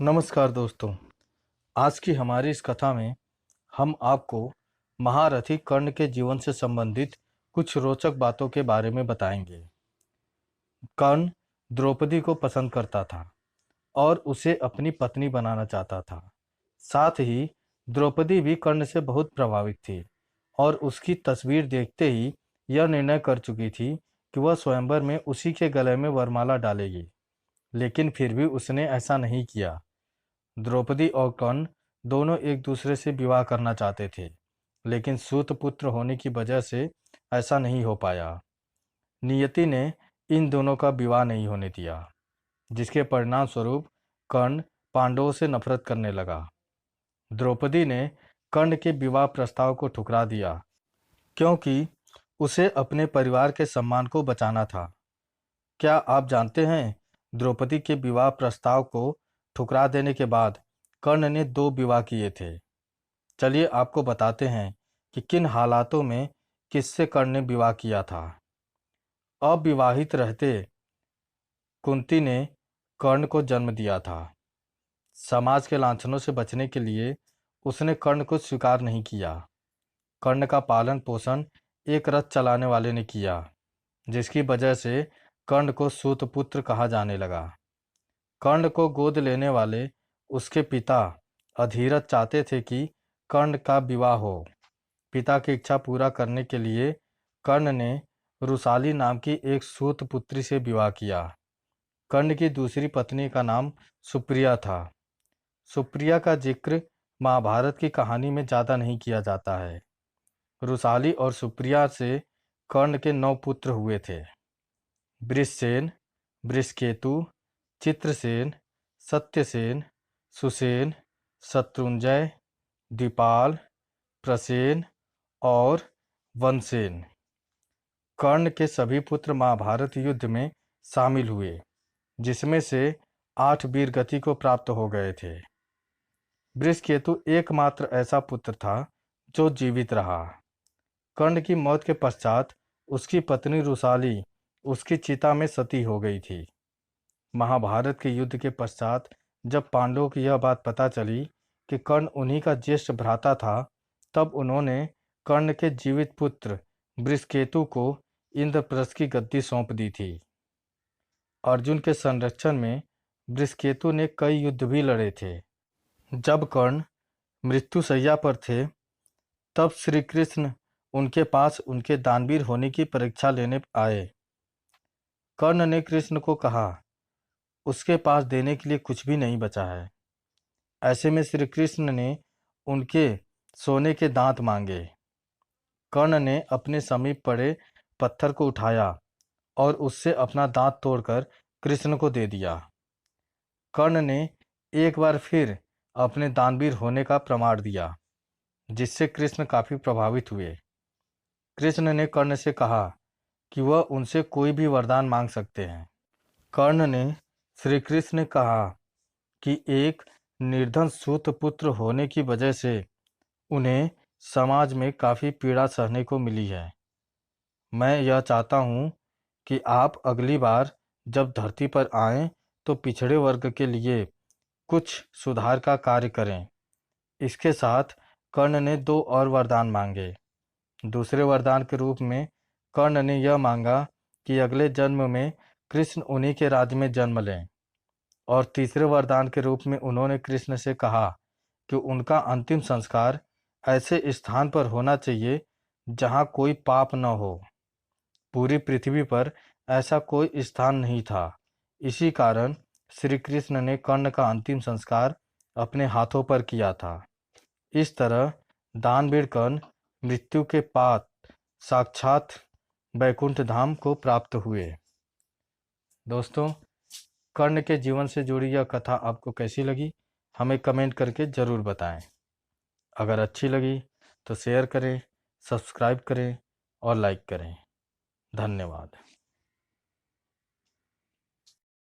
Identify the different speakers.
Speaker 1: नमस्कार दोस्तों। आज की हमारी इस कथा में हम आपको महारथी कर्ण के जीवन से संबंधित कुछ रोचक बातों के बारे में बताएंगे। कर्ण द्रौपदी को पसंद करता था और उसे अपनी पत्नी बनाना चाहता था। साथ ही द्रौपदी भी कर्ण से बहुत प्रभावित थी और उसकी तस्वीर देखते ही यह निर्णय कर चुकी थी कि वह स्वयंवर में उसी के गले में वरमाला डालेगी। लेकिन फिर भी उसने ऐसा नहीं किया। द्रौपदी और कर्ण दोनों एक दूसरे से विवाह करना चाहते थे, लेकिन सूत पुत्र होने की वजह से ऐसा नहीं हो पाया। नियति ने इन दोनों का विवाह नहीं होने दिया, जिसके परिणाम स्वरूप कर्ण पांडवों से नफरत करने लगा। द्रौपदी ने कर्ण के विवाह प्रस्ताव को ठुकरा दिया, क्योंकि उसे अपने परिवार के सम्मान को बचाना था। क्या आप जानते हैं, द्रौपदी के विवाह प्रस्ताव को ठुकरा देने के बाद कर्ण ने 2 विवाह किए थे। चलिए आपको बताते हैं कि किन हालातों में किससे कर्ण ने विवाह किया था। अविवाहित रहते कुंती ने कर्ण को जन्म दिया था। समाज के लांछनों से बचने के लिए उसने कर्ण को स्वीकार नहीं किया। कर्ण का पालन पोषण एक रथ चलाने वाले ने किया, जिसकी वजह से कर्ण को सूतपुत्र कहा जाने लगा। कर्ण को गोद लेने वाले उसके पिता अधीरथ चाहते थे कि कर्ण का विवाह हो। पिता की इच्छा पूरा करने के लिए कर्ण ने रुसाली नाम की एक सूत पुत्री से विवाह किया। कर्ण की दूसरी पत्नी का नाम सुप्रिया था। सुप्रिया का जिक्र महाभारत की कहानी में ज़्यादा नहीं किया जाता है। रुसाली और सुप्रिया से कर्ण के 9 पुत्र हुए थे। वृषसेन, वृषकेतु, चित्रसेन, सत्यसेन, सुसेन, शत्रुंजय, द्विपाल, प्रसेन और वनसेन। कर्ण के सभी पुत्र महाभारत युद्ध में शामिल हुए, जिसमें से 8 वीरगति को प्राप्त हो गए थे। वृषकेतु एकमात्र ऐसा पुत्र था जो जीवित रहा। कर्ण की मौत के पश्चात उसकी पत्नी रुसाली उसकी चिता में सती हो गई थी। महाभारत के युद्ध के पश्चात जब पांडवों को यह बात पता चली कि कर्ण उन्हीं का ज्येष्ठ भ्राता था, तब उन्होंने कर्ण के जीवित पुत्र वृषकेतु को इंद्रप्रस्थ की गद्दी सौंप दी थी। अर्जुन के संरक्षण में वृषकेतु ने कई युद्ध भी लड़े थे। जब कर्ण मृत्युशैया पर थे, तब श्री कृष्ण उनके पास उनके दानवीर होने की परीक्षा लेने आए। कर्ण ने कृष्ण को कहा, उसके पास देने के लिए कुछ भी नहीं बचा है। ऐसे में श्री कृष्ण ने उनके सोने के दांत मांगे। कर्ण ने अपने समीप पड़े पत्थर को उठाया और उससे अपना दांत तोड़कर कृष्ण को दे दिया। कर्ण ने एक बार फिर अपने दानवीर होने का प्रमाण दिया, जिससे कृष्ण काफी प्रभावित हुए। कृष्ण ने कर्ण से कहा कि वह उनसे कोई भी वरदान मांग सकते हैं। कर्ण ने श्री कृष्ण ने कहा कि एक निर्धन सूत पुत्र होने की वजह से उन्हें समाज में काफ़ी पीड़ा सहने को मिली है। मैं यह चाहता हूँ कि आप अगली बार जब धरती पर आएं तो पिछड़े वर्ग के लिए कुछ सुधार का कार्य करें। इसके साथ कर्ण ने 2 और वरदान मांगे। दूसरे वरदान के रूप में कर्ण ने यह मांगा कि अगले जन्म में कृष्ण उन्हीं के राज्य में जन्म लें। और तीसरे वरदान के रूप में उन्होंने कृष्ण से कहा कि उनका अंतिम संस्कार ऐसे स्थान पर होना चाहिए जहाँ कोई पाप न हो। पूरी पृथ्वी पर ऐसा कोई स्थान नहीं था। इसी कारण श्री कृष्ण ने कर्ण का अंतिम संस्कार अपने हाथों पर किया था। इस तरह दानवीर कर्ण मृत्यु के पात साक्षात वैकुंठ धाम को प्राप्त हुए। दोस्तों, कर्ण के जीवन से जुड़ी यह कथा आपको कैसी लगी, हमें कमेंट करके ज़रूर बताएं। अगर अच्छी लगी तो शेयर करें, सब्सक्राइब करें और लाइक करें। धन्यवाद।